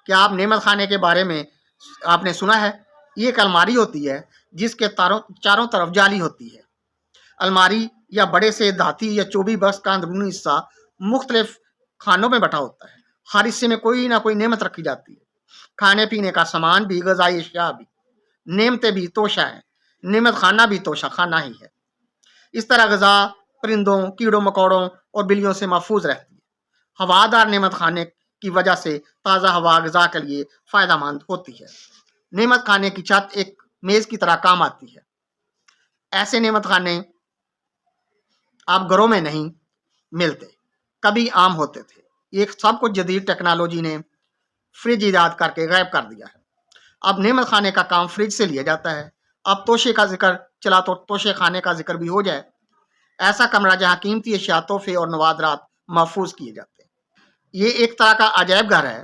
کیا آپ نعمت خانے کے بارے میں آپ نے سنا ہے؟ یہ ایک الماری ہوتی ہے جس کے چاروں طرف جالی ہوتی ہے۔ الماری یا بڑے سے دھاتی یا چوبی بکس کا اندرونی حصہ مختلف خانوں میں بٹا ہوتا ہے۔ ہر حصے میں کوئی نہ کوئی نعمت رکھی جاتی ہے، کھانے پینے کا سامان بھی، غذائی اشیاء بھی، نعمتیں بھی توشہ ہیں۔ نعمت خانہ بھی توشہ خانہ ہی ہے۔ اس طرح غذا پرندوں، کیڑوں مکوڑوں اور بلیوں سے محفوظ رہتی ہے۔ ہوادار نعمت خانے کی وجہ سے تازہ ہوا غذا کے لیے فائدہ مند ہوتی ہے۔ نعمت خانے کی چھت ایک میز کی طرح کام آتی ہے۔ ایسے نعمت خانے اب گھروں میں نہیں ملتے، کبھی عام ہوتے تھے۔ یہ سب کچھ جدید ٹیکنالوجی نے فریج ایجاد کر کے غائب کر دیا ہے۔ اب نعمت خانے کا کام فریج سے لیا جاتا ہے۔ اب توشے کا ذکر چلا تو توشے خانے کا ذکر بھی ہو جائے۔ ایسا کمرہ جہاں قیمتی اشیاء، تحفے اور نوادرات محفوظ کیے جاتے ہیں۔ یہ ایک طرح کا عجائب گھر ہے